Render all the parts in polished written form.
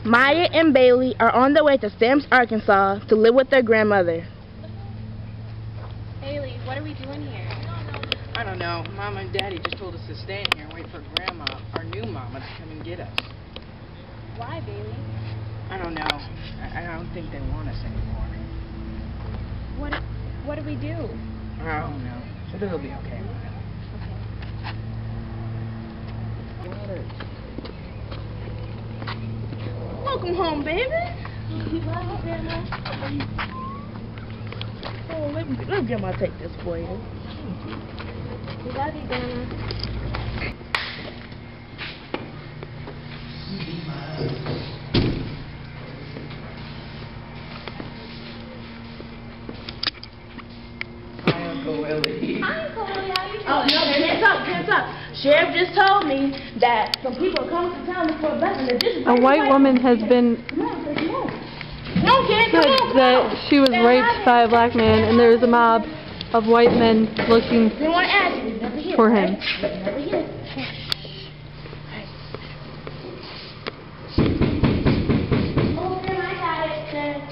Maya and Bailey are on their way to Stamps, Arkansas to live with their grandmother. Bailey, what are we doing here? I don't know. Mom and Daddy just told us to stand here and wait for Grandma, our new mama, to come and get us. Why, Bailey? I don't know. I don't think they want us anymore. What do we do? I don't know. But it'll be okay, Maya. Okay. Welcome home, baby. Love, Grandma. Oh, let Grandma take this for you. We love you, Grandma. Hi, Uncle Willie. Hi, Uncle Willie. How you doing? Oh, no, hands up. Sheriff just told me that some people are coming to town for a blessing. A white woman has been said that she was raped by a black man, and there is a mob of white men looking for him. Oh, Grandma, I got it.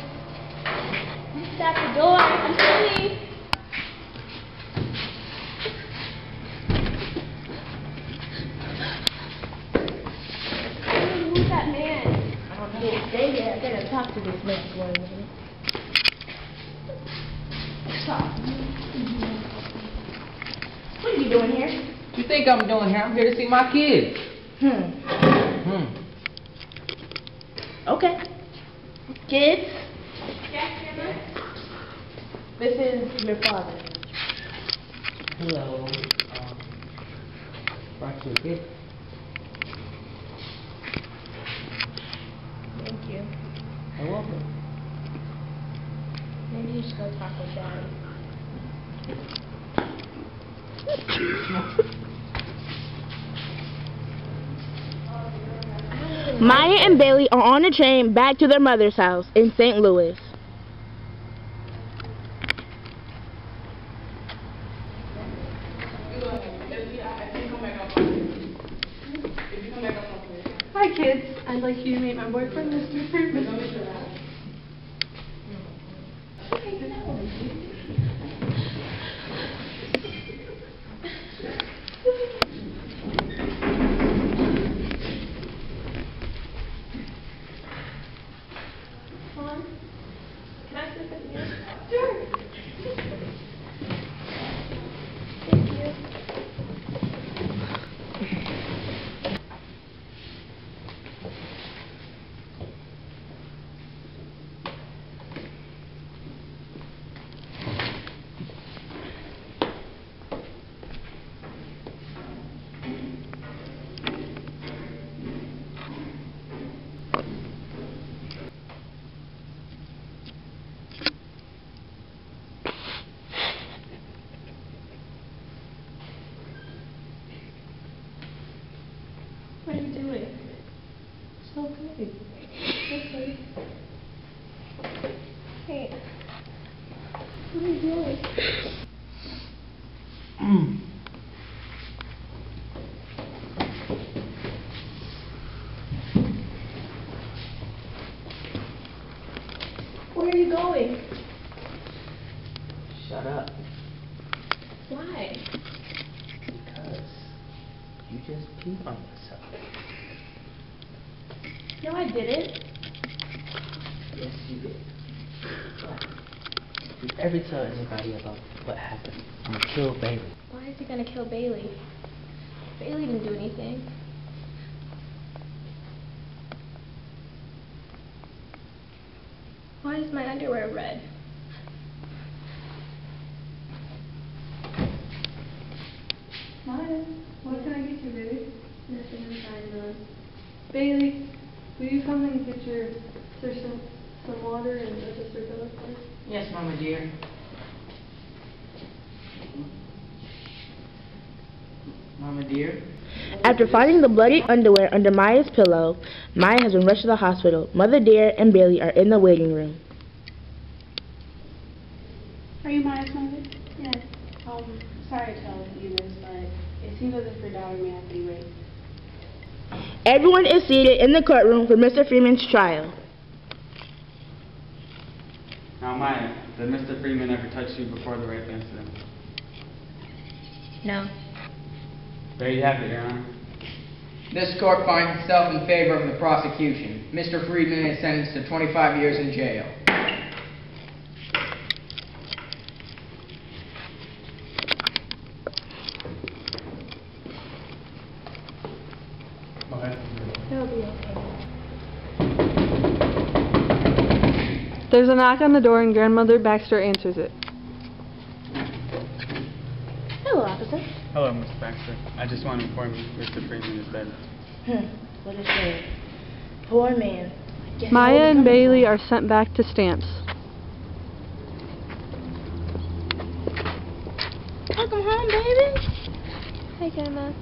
Just at the door. I'm coming. Who's that man? I don't know. Stay there. I gotta talk to this man for a minute. What are you doing here? What you think I'm doing here? I'm here to see my kids. Okay. Kids, Yes, Grandma? this is your father. Hello. Brought you a gift. Thank you. You're welcome. Maybe you should go talk with Daddy. Maya and Bailey are on a train back to their mother's house in St. Louis. Hi, kids. I'd like you to meet my boyfriend, Mr. Fruitman. Can I sit with you? Sure. Thank you. What are you doing? It's okay. Okay. Hey. What are you doing? Where are you going? Shut up. Why? Because you just peed on yourself. No, I didn't. Yes, you did. But if you ever tell anybody about what happened, I'm gonna kill Bailey. Why is he gonna kill Bailey? Bailey didn't do anything. Why is my underwear red? Maya, what can I get you, baby? Nothing, I'm fine, Mom. Bailey, will you come and get your some water and just a pillow for us? Yes, Mama dear. Mama dear. After finding the bloody underwear under Maya's pillow, Maya has been rushed to the hospital. Mother dear and Bailey are in the waiting room. Are you Maya's mother? Yes. Sorry to tell you this, but it seems as if your daughter may have been raped. Everyone is seated in the courtroom for Mr. Freeman's trial. Now, Maya, did Mr. Freeman ever touch you before the rape incident? No. There you have it, Your Honor. This court finds itself in favor of the prosecution. Mr. Friedman is sentenced to 25 years in jail. It'll be okay. There's a knock on the door and Grandmother Baxter answers it. Hello, officer. Hello, Mr. Baxter. I just want to inform you Mr. Freeman is dead. What a shame. Poor man. Guess Maya and Bailey are sent back to Stamps. Welcome home, baby. Hi, Grandma.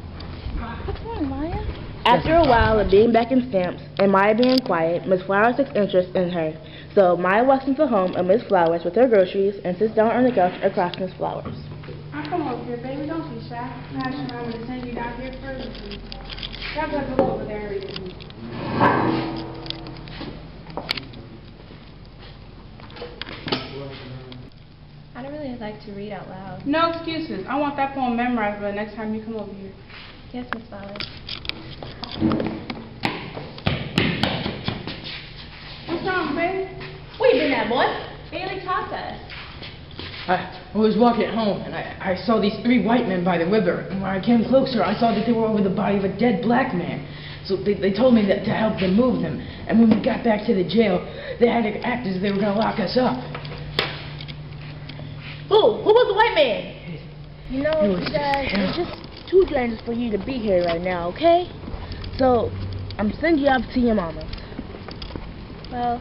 What's wrong, Maya? After a while of being back in Stamps and Maya being quiet, Miss Flowers takes interest in her. So Maya walks into the home of Miss Flowers with her groceries and sits down on the couch across Miss Flowers. I'll come over here, baby. Don't be shy. I asked your mama to send you down here further. Y'all gotta go over there and read with me. I don't really like to read out loud. No excuses. I want that poem memorized by the next time you come over here. Yes, Miss Flowers. What's wrong, baby? Where you been at, boy? Bailey taught us. I was walking home, and I saw these 3 white men by the river, and when I came closer, I saw that they were over the body of a dead black man. So they told me that to help them move them, and when we got back to the jail, they had to act as if they were going to lock us up. Who was the white man? You know, It was you guys, hell. it's just too dangerous for you to be here right now, okay? So, I'm sending you up to your mama. Well,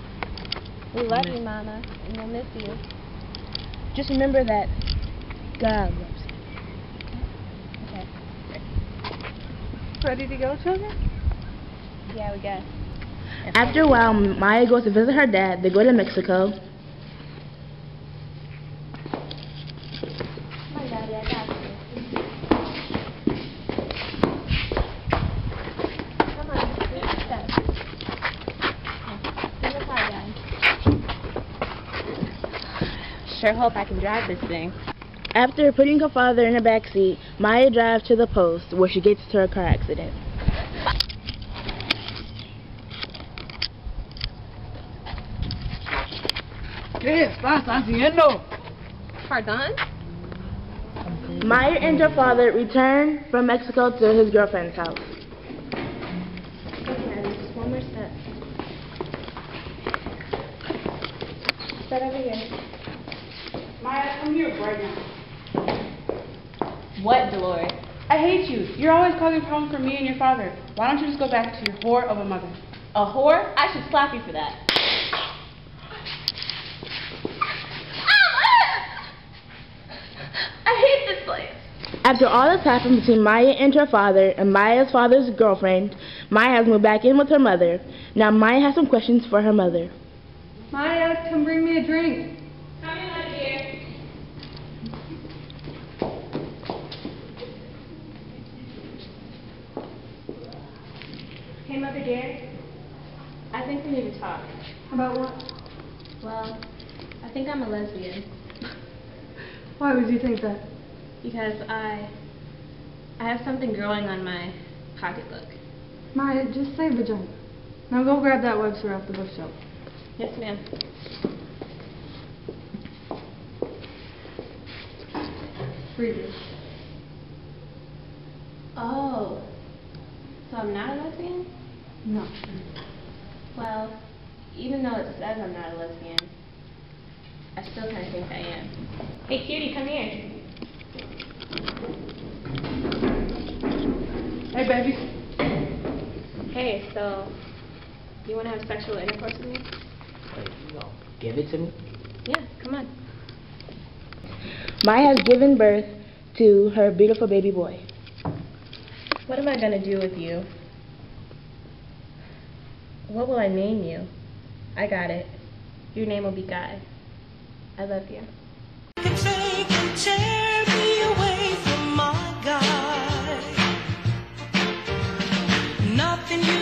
we love you, Mama, and we'll miss you. Just remember that God loves you. Okay. Ready to go, children? Yeah, we guess. After a while, Maya goes to visit her dad. They go to Mexico. Come on, Daddy, I got you. Come on, let's go. Give us our gun. Sure hope I can drive this thing. After putting her father in the back seat, Maya drives to the post where she gets into a car accident. ¿Qué estás haciendo? Pardon? Maya and her father return from Mexico to his girlfriend's house. Okay, just one more step. Start over here. Maya, come here right now. What, Dolores? I hate you. You're always causing problems for me and your father. Why don't you just go back to your whore of a mother? A whore? I should slap you for that. I hate this place. After all this happened between Maya and her father and Maya's father's girlfriend, Maya has moved back in with her mother. Now Maya has some questions for her mother. Maya, come bring me a drink. Come in, my dear. Hey, Mother dear. I think we need to talk. About what? Well, I think I'm a lesbian. Why would you think that? Because I have something growing on my pocketbook. Maya, just say vagina. Now go grab that Webster off the bookshelf. Yes, ma'am. Read it. Oh. So I'm not a lesbian? No. Well, even though it says I'm not a lesbian, I still kind of think I am. Hey, cutie, come here. Hey, baby. Hey, so, you want to have sexual intercourse with me? Wait, you gonna give it to me? Yeah, come on. Maya has given birth to her beautiful baby boy. What am I going to do with you? What will I name you? I got it. Your name will be Guy. I love you. Take and tear me away from my guy. nothing